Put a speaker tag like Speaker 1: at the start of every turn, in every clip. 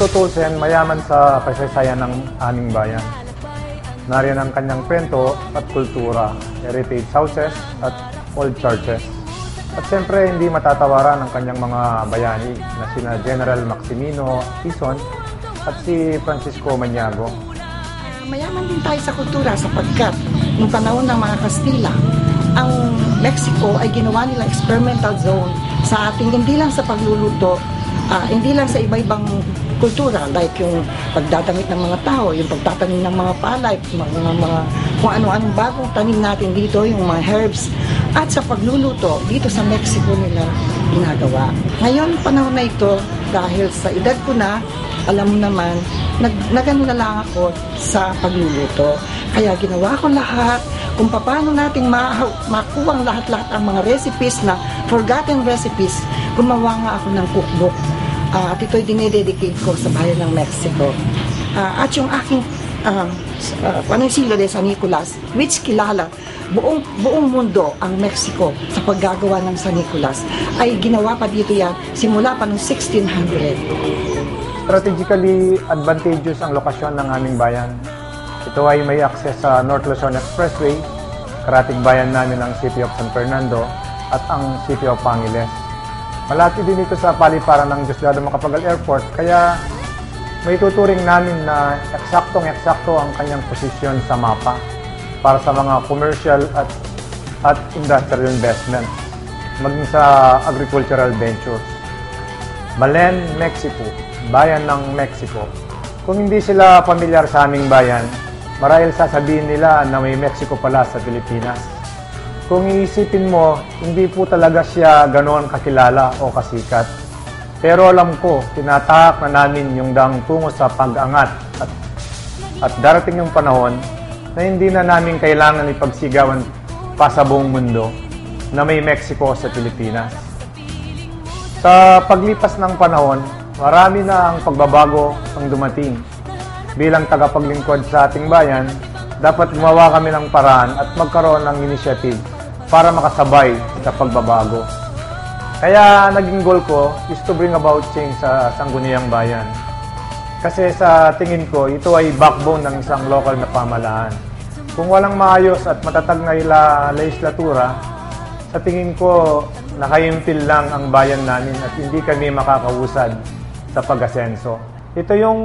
Speaker 1: Tutusin, mayaman sa kasaysayan ng aming bayan. Nariyan ang kanyang kwento at kultura, heritage houses at old churches. At siyempre, hindi matatawaran ang kanyang mga bayani na sina General Maximino Quezon at si Francisco Maniago.
Speaker 2: Mayaman din tayo sa kultura sapagkat noong panahon ng mga Kastila, ang Mexico ay ginawa nila experimental zone sa ating hindi lang sa pagluluto, hindi lang sa iba-ibang kultura, like yung pagdadamit ng mga tao, yung pagtatanim ng mga palay, mga kung ano-anong bagong tanim natin dito, yung mga herbs, at sa pagluluto, dito sa Mexico nila ginagawa. Ngayon, panahon na ito, dahil sa edad ko na, alam mo naman, nagano na lang ako sa pagluluto. Kaya ginawa ko lahat, kung paano natin makuha lahat-lahat ang mga recipes na forgotten recipes, gumawa nga ako ng cookbook. At ito'y dinededicate ko sa bayan ng Mexico. At yung aking Panansilo de San Nicolas, which kilala buong mundo ang Mexico sa paggagawa ng San Nicolas, ay ginawa pa dito yan simula pa noong 1600.
Speaker 1: Strategically advantageous ang lokasyon ng aming bayan. Ito ay may access sa North Luzon Expressway, karatig bayan namin ang City of San Fernando at ang City of Angeles. Malapit din ito sa paliparan ng Diosdado Macapagal Airport, kaya may tuturing namin na eksaktong-eksakto ang kanyang posisyon sa mapa para sa mga commercial at industrial investment, maging sa agricultural ventures. Belen, Mexico, bayan ng Mexico. Kung hindi sila pamilyar sa aming bayan, marahil sasabihin nila na may Mexico pala sa Pilipinas. Kung iisipin mo, hindi po talaga siya ganoon kakilala o kasikat. Pero alam ko, tinatahak na namin yung dang tungo sa pag-angat at darating yung panahon na hindi na namin kailangan ipagsigawan pa sa buong mundo na may Mexico sa Pilipinas. Sa paglipas ng panahon, marami na ang pagbabago ang dumating. Bilang tagapaglingkod sa ating bayan, dapat gumawa kami ng paraan at magkaroon ng initiative para makasabay sa pagbabago. Kaya naging goal ko is to bring about change sa Sangguniang Bayan. Kasi sa tingin ko, ito ay backbone ng isang local na pamahalaan. Kung walang maayos at matatag na legislatura, sa tingin ko, nakaimpil lang ang bayan namin at hindi kami makakausad sa pag-asenso. Ito yung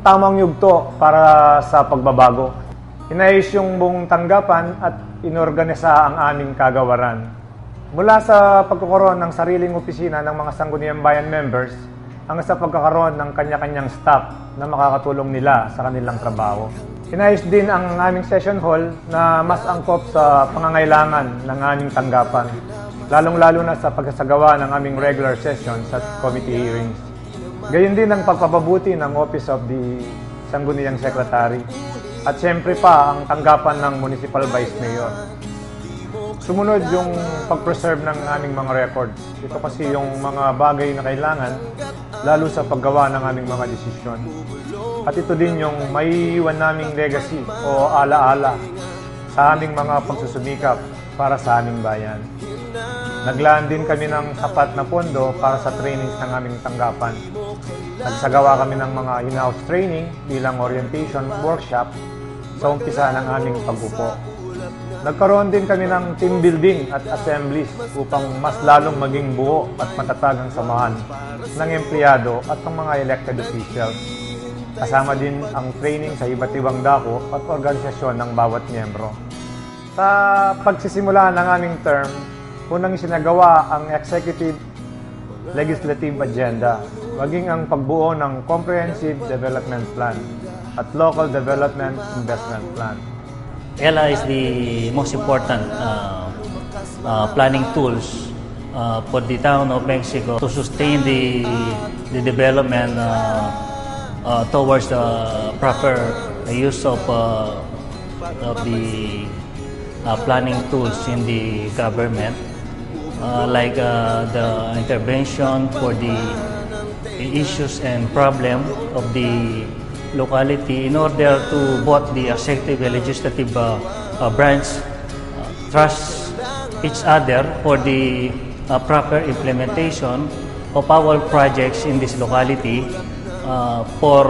Speaker 1: tamang yugto para sa pagbabago. Inayos yung buong tanggapan at inorganisa ang aming kagawaran. Mula sa pagkakaroon ng sariling opisina ng mga Sangguniang Bayan members, hanggang sa pagkakaroon ng kanya-kanyang staff na makakatulong nila sa kanilang trabaho. Inayos din ang aming session hall na mas angkop sa pangangailangan ng aming tanggapan, lalong-lalo na sa pagsasagawa ng aming regular sessions at committee hearings. Gayon din ang pagpapabuti ng Office of the Sangguniang Secretary. At siyempre pa ang tanggapan ng Municipal Vice Mayor. Sumunod yung pag-preserve ng aming mga records. Ito kasi yung mga bagay na kailangan, lalo sa paggawa ng aming mga desisyon. At ito din yung maiiwan naming legacy o alaala sa aming mga pagsusumikap para sa aming bayan. Naglaan din kami ng sapat na pondo para sa trainings ng aming tanggapan. Nagsagawa kami ng mga in-house training bilang orientation workshop sa umpisa ng aming pag-upo. Nagkaroon din kami ng team building at assemblies upang mas lalong maging buo at matatag ang samahan ng empleyado at ng mga elected officials. Kasama din ang training sa iba't ibang dako at organisasyon ng bawat miyembro. Sa pagsisimula ng aming term, unang isinagawa ang executive legislative agenda, maging ang pagbuo ng comprehensive development plan at local development investment plan.
Speaker 3: ELA is the most important planning tools for the town of Mexico to sustain the development towards the proper use of the planning tools in the government, like the intervention for the issues and problem of the locality in order to both the executive and legislative branch trust each other for the proper implementation of our projects in this locality for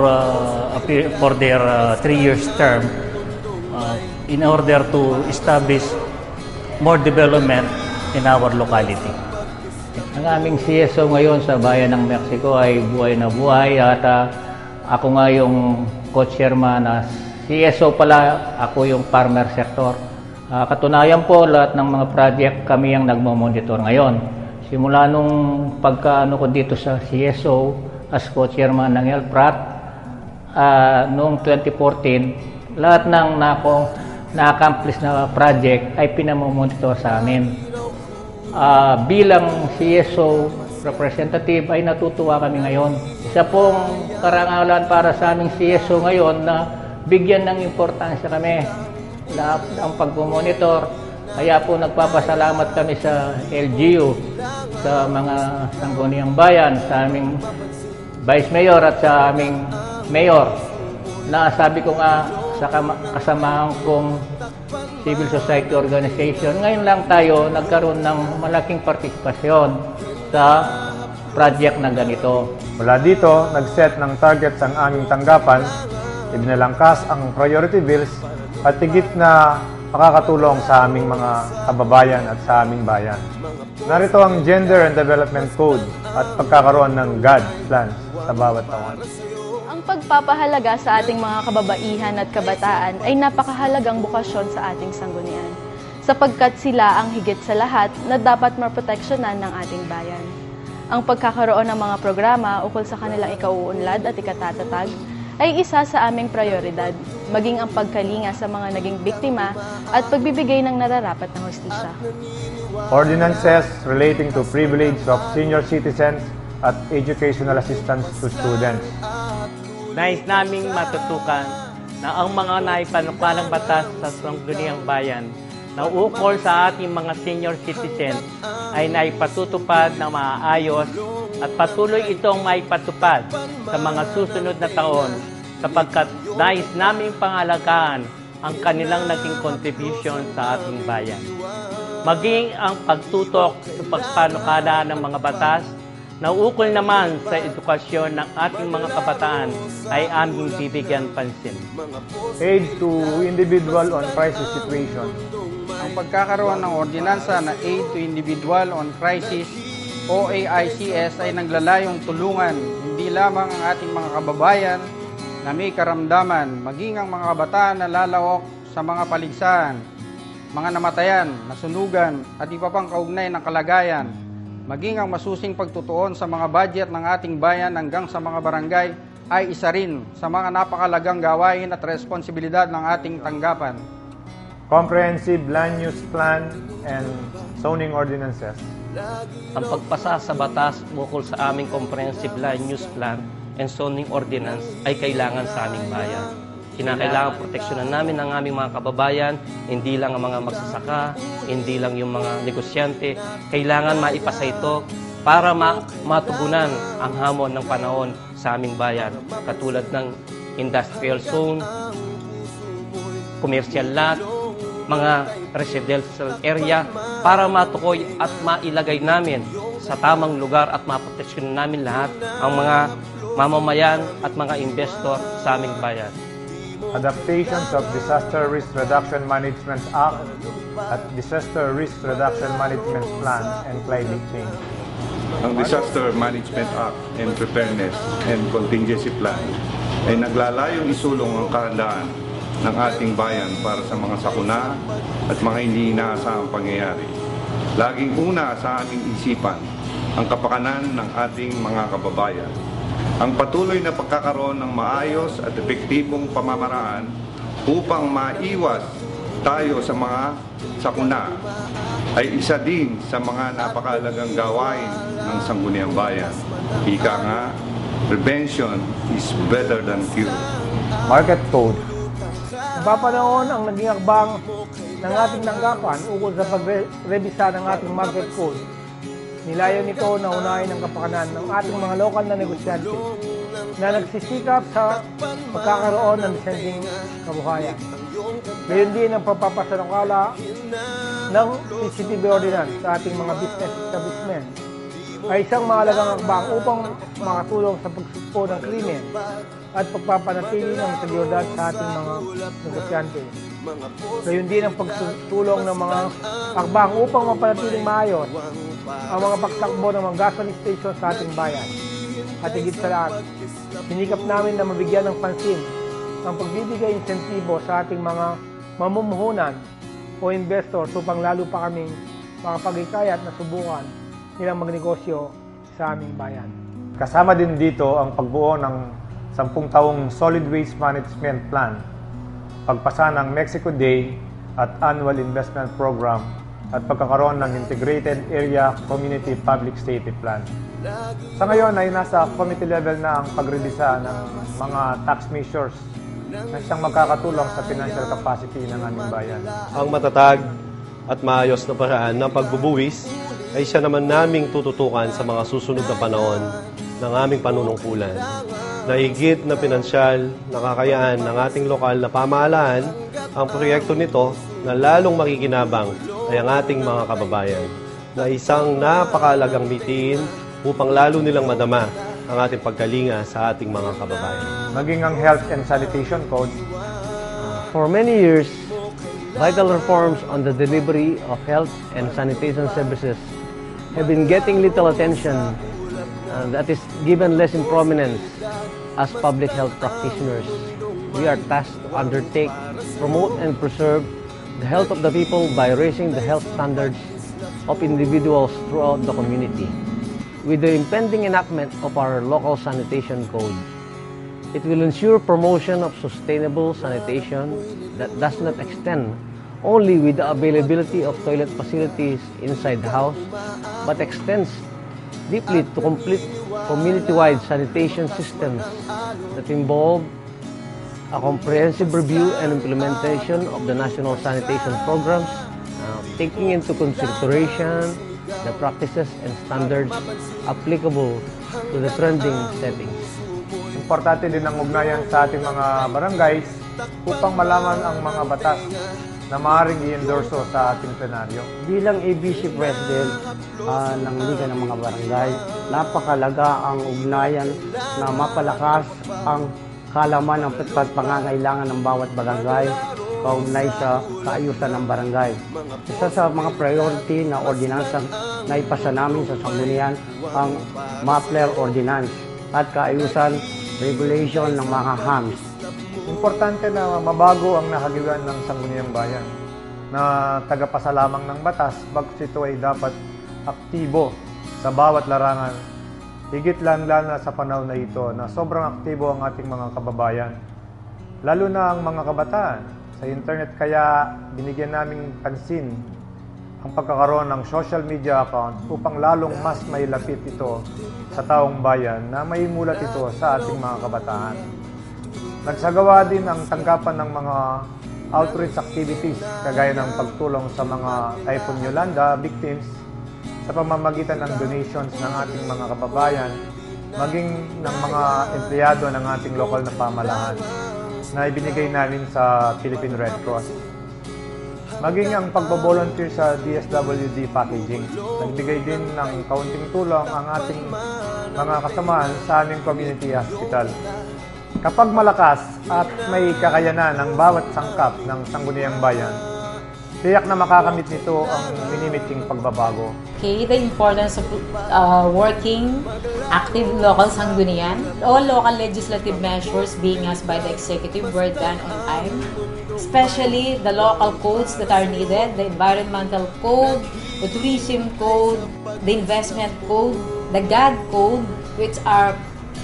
Speaker 3: their 3 years term in order to establish more development in our locality.
Speaker 4: Ang aming CSO ngayon sa Bayan ng Mexico ay buhay na buhay at ako nga yung co-chairman na CSO pala, ako yung farmer sector. Katunayan po, lahat ng mga project kami ang nagmo-monitor ngayon. Simula nung pagkaano ko dito sa CSO as co-chairman ng LPRAT, noong 2014, lahat ng na-accomplish na project ay pinamomonitor sa amin. Bilang CSO representative ay natutuwa kami ngayon. Isa pong karangalan para sa aming CSO ngayon na bigyan ng importansya kami ang pagmonitor. Kaya po nagpapasalamat kami sa LGU, sa mga sangguniang bayan, sa aming Vice Mayor at sa aming Mayor na sabi ko nga sa kasamahan kong civil society organization, ngayon lang tayo nagkaroon ng malaking partisipasyon sa project na ganito.
Speaker 1: Mula dito, nag-set ng targets ang aming tanggapan, ibinalangkas ang priority bills at higit na makakatulong sa aming mga kababayan at sa aming bayan. Narito ang Gender and Development Code at pagkakaroon ng GAD plans sa bawat taon.
Speaker 5: Ang pagpapahalaga sa ating mga kababaihan at kabataan ay napakahalagang bukasyon sa ating sanggunian, sapagkat sila ang higit sa lahat na dapat maproteksyonan ng ating bayan. Ang pagkakaroon ng mga programa ukol sa kanilang ikauunlad at ikatatag ay isa sa aming prioridad, maging ang pagkalinga sa mga naging biktima at pagbibigay ng nararapat na hustisya.
Speaker 1: Ordinances relating to privilege of senior citizens at educational assistance to students.
Speaker 6: Nais naming matutukan na ang mga naipanukalang batas sa sangguniang bayan na ukol sa ating mga senior citizens ay naipatutupad ng maayos at patuloy itong maipatupad sa mga susunod na taon sapagkat nais naming pangalagaan ang kanilang naging contribution sa ating bayan. Maging ang pagtutok sa pagpanukala ng mga batas na ukol naman sa edukasyon ng ating mga kabataan ay aming bibigyan pansin.
Speaker 1: Aid to individual on crisis situation.
Speaker 7: Ang pagkakaroon ng ordinansa na Aid to Individual on Crisis o AICS ay naglalayong tulungan hindi lamang ang ating mga kababayan na may karamdaman, maging ang mga kabataan na lalawak sa mga paligsahan, mga namatayan, nasunugan at iba pang kaugnay ng kalagayan, maging ang masusing pagtutuon sa mga budget ng ating bayan hanggang sa mga barangay ay isa rin sa mga napakalagang gawain at responsibilidad ng ating tanggapan.
Speaker 1: Comprehensive land use plan and zoning ordinances.
Speaker 8: Ang pagpasa sa batas ukol sa aming comprehensive land use plan and zoning ordinance ay kailangan sa aming bayan. Kinakailangan proteksyonan namin ang aming mga kababayan, hindi lang ang mga magsasaka, hindi lang yung mga negosyante. Kailangan maipasa ito para matugunan ang hamon ng panahon sa aming bayan. Katulad ng industrial zone, commercial lot, mga residential area para matukoy at mailagay namin sa tamang lugar at maproteksyonan namin lahat ang mga mamamayan at mga investor sa aming bayan.
Speaker 1: Adaptations of Disaster Risk Reduction Management Act at Disaster Risk Reduction Management Plan and Climate Change.
Speaker 9: Ang Disaster Management Act and Preparedness and Contingency Plan ay naglalayong isulong ang kahandaan ng ating bayan para sa mga sakuna at mga hindi inaasahang pangyayari. Laging una sa aming isipan ang kapakanan ng ating mga kababayan. Ang patuloy na pagkakaroon ng maayos at epektibong pamamaraan upang maiwas tayo sa mga sakuna ay isa din sa mga napakahalagang gawain ng Sangguniang Bayan. Ika nga, prevention is better than cure.
Speaker 1: Market code.
Speaker 10: Napapanahon ang naging akbang ng ating tanggapan ukol sa pagrebisa ng ating market code. Nilayan nito na unahin ang kapakanan ng ating mga lokal na negosyante na nagsisikap sa pagkakaroon ng disenteng kabuhayan. Gayon din ang pagpapasanukala ng CCTV ordinance sa ating mga business establishment ay isang mahalagang akbang upang makatulong sa pagsugpo ng krimen at pagpapanatili ng seguridad sa ating mga negosyante. Gayon din ang pagtulong ng mga akbang upang mapanatiling maayos ang mga pagtakbo ng mga gasoline station sa ating bayan. At higit sa lahat, sinikap namin na mabigyan ng pansin ang pagbibigay insentibo sa ating mga mamumuhunan o investors upang lalo pa kaming makapag-ikayat na subukan nilang magnegosyo sa aming bayan.
Speaker 1: Kasama din dito ang pagbuo ng 10 taong Solid Waste Management Plan, pagpasa ng Mexico Day at Annual Investment Program at pagkakaroon ng Integrated Area Community Public Safety Plan. Sa ngayon ay nasa committee level na ang pagrevisa ng mga tax measures na siyang magkakatulong sa financial capacity ng aming bayan.
Speaker 11: Ang matatag at maayos na paraan ng pagbubuwis ay siya naman naming tututukan sa mga susunod na panahon ng aming panunungkulan. Na higit na pinansyal na kakayaan ng ating lokal na pamahalaan, ang proyekto nito na lalong makikinabang ay ang ating mga kababayan na isang napakalagang mitiin upang lalo nilang madama ang ating pagkalinga sa ating mga kababayan.
Speaker 1: Maging ang Health and Sanitation Code.
Speaker 12: For many years, vital reforms on the delivery of health and sanitation services have been getting little attention that is given less in prominence as public health practitioners. We are tasked to undertake, promote, and preserve the health of the people by raising the health standards of individuals throughout the community. With the impending enactment of our local sanitation code, it will ensure promotion of sustainable sanitation that does not extend only with the availability of toilet facilities inside the house, but extends deeply to complete community-wide sanitation systems that involve a comprehensive review and implementation of the national sanitation programs, taking into consideration the practices and standards applicable to the trending settings.
Speaker 1: Importante din ang ugnayan sa ating mga barangays upang malaman ang mga batas na maaaring i-endorso sa ating plenaryo.
Speaker 13: Bilang ABC President ng Liga ng mga Barangay, napakalaga ang ugnayan na mapalakas ang kalaman ng pangangailangan ng bawat barangay kaugnay sa kaayusan ng barangay. Isa sa mga priority na ordinansang na ipasa namin sa sanggunian ang MAPLER Ordinance at kaayusan regulation ng mga HAMS.
Speaker 1: Importante na mabago ang nahagilwan ng Sangguniang Bayan na tagapasalamang ng batas bagkus ito ay dapat aktibo sa bawat larangan. Higit lalo na sa panahon na ito na sobrang aktibo ang ating mga kababayan. Lalo na ang mga kabataan sa internet, kaya binigyan naming pansin ang pagkakaroon ng social media account upang lalong mas mailapit ito sa taong bayan na may mulat ito sa ating mga kabataan. Nagsagawa din ang tanggapan ng mga outreach activities kagaya ng pagtulong sa mga Typhoon Yolanda victims sa pamamagitan ng donations ng ating mga kababayan, maging ng mga empleyado ng ating lokal na pamahalaan na ibinigay namin sa Philippine Red Cross. Maging ang pagbo-volunteer sa DSWD packaging. Nagbigay din ng kaunting tulong ang ating mga kasamaan sa aming community hospital. Kapag malakas at may kakayanan ng bawat sangkap ng Sangguniang Bayan, tiyak na makakamit nito ang minimiting pagbabago.
Speaker 14: Okay, the importance of working active local sanggunian. All local legislative measures being passed by the executive were done on time, especially the local codes that are needed, the environmental code, the tourism code, the investment code, the GAD code, which are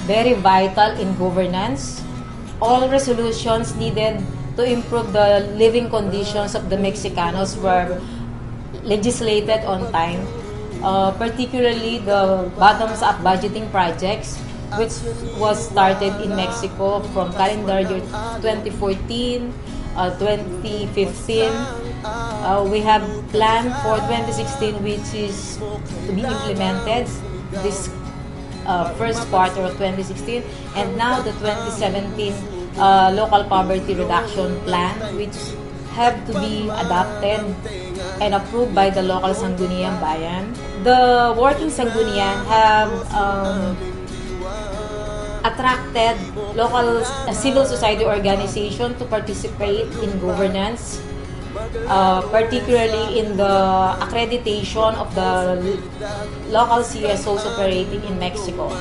Speaker 14: very vital in governance. All resolutions needed to improve the living conditions of the Mexicanos were legislated on time, particularly the bottoms-up budgeting projects, which was started in Mexico from calendar year 2014, 2015. We have planned for 2016, which is to be implemented this first quarter of 2016, and now the 2017 local poverty reduction plan, which have to be adopted and approved by the local Sangguniang Bayan. The working Sangguniang have attracted local civil society organization to participate in governance, particularly in the accreditation of the local CSOs operating in Mexico.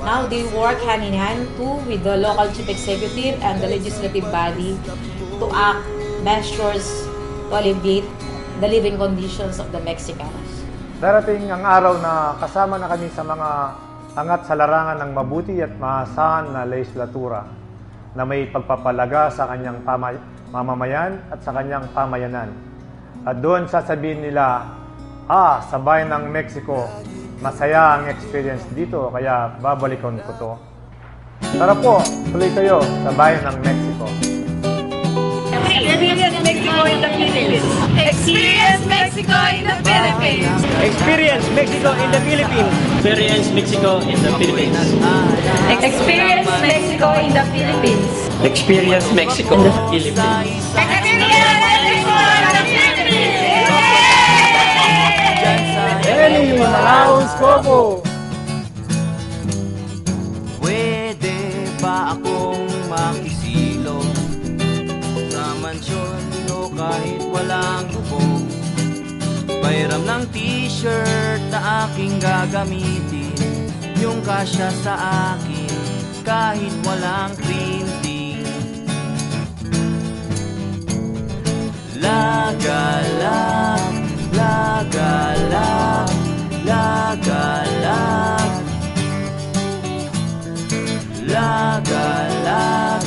Speaker 14: Now they work hand in hand too with the local chief executive and the legislative body to act measures to alleviate the living conditions of the Mexicanos.
Speaker 1: Darating ang araw na kasama na kami sa mga angat sa larangan ng mabuti at maasahan na legislatura na may pagpapalaga sa kanyang mamamayan at sa kanyang pamayanan. At doon sasabihin nila, sa bayan ng Mexico, masaya ang experience dito, kaya babalikan ko to. Tara po, tuloy kayo sa bayan ng Mexico.
Speaker 15: Experience Mexico in the Philippines. Experience Mexico in the Philippines.
Speaker 6: Experience Mexico in the Philippines.
Speaker 15: Experience Mexico in the Philippines. Experience Mexico in the Philippines.
Speaker 8: Experience Mexico in the Philippines.
Speaker 10: Eli Malaos Cobo.
Speaker 16: Pwede ba akong makisilong sa mansyon o kahit walang bubong? Pairam ng t-shirt na aking gagamitin, yung kasya sa akin kahit walang printing. Lagalag, lagalag, lagalag, lagalag,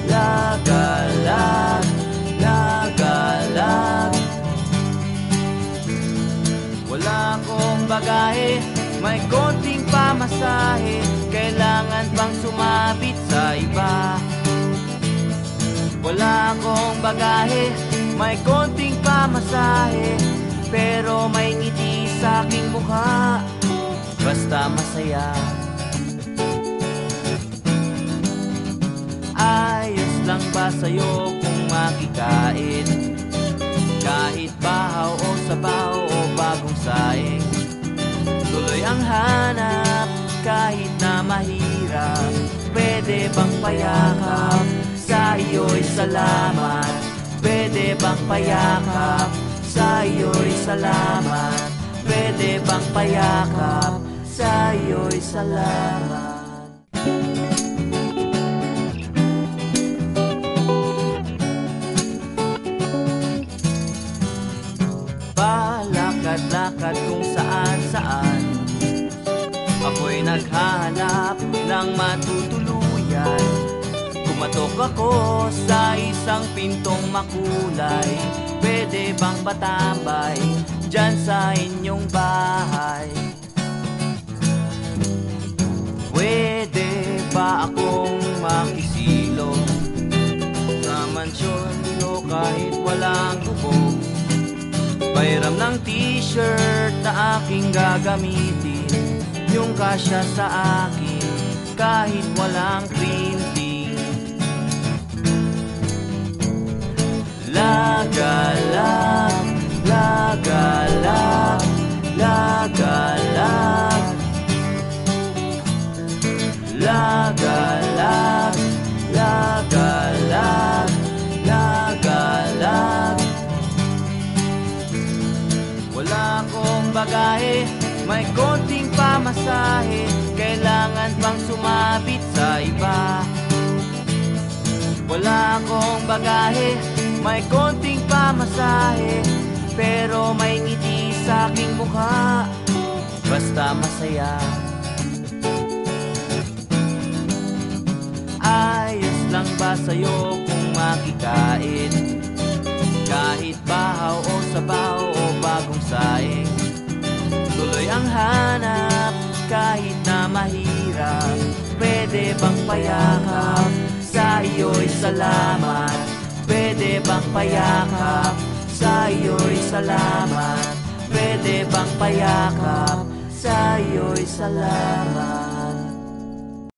Speaker 16: lagalag, lagalag. Wala akong bagahe, may konting pamasahe, kailangan pang sumabit sa iba. Wala akong bagahe, may konting pamasahe, pero may ngiti sa aking mukha, basta masaya. Ayos lang ba sa'yo kung makikain? Kahit bahaw o sabaw o bagong saing, tuloy ang hanap kahit na mahirap. Pwede bang payakap? Sa iyo'y salamat. Pwede bang payakap? Sa iyo'y salamat. Pwede bang payakap? Sa iyo'y salamat. Palakad-lakad kung saan-saan, ako'y naghahanap ng matutuluyan. Kumatok ako sa isang pintong makulay. Pwede bang patambay dyan sa inyong bahay? Pwede ba akong makisilong sa mansyon o kahit walang bubong? Pairam ng t-shirt na aking gagamitin, yung kasya sa akin kahit walang printing. Lagalag, lagalag, lagalag, lagalag, lagalag, lagalag. Wala akong bagahe, may konting pamasahe, kailangan pang sumabit sa iba. Wala akong bagahe, may konting pamasahe, pero may ngiti sa aking mukha, basta masaya. Ayos lang lang ba sa'yo kung makikain? Kahit bahaw o sabaw o bagong saing, tuloy ang hanap kahit na mahirap. Pwede bang payakap? Sa iyo'y salamat. Pwede bang payakap? Sa iyo'y salamat. Pwede bang payakap? Sa iyo'y salamat.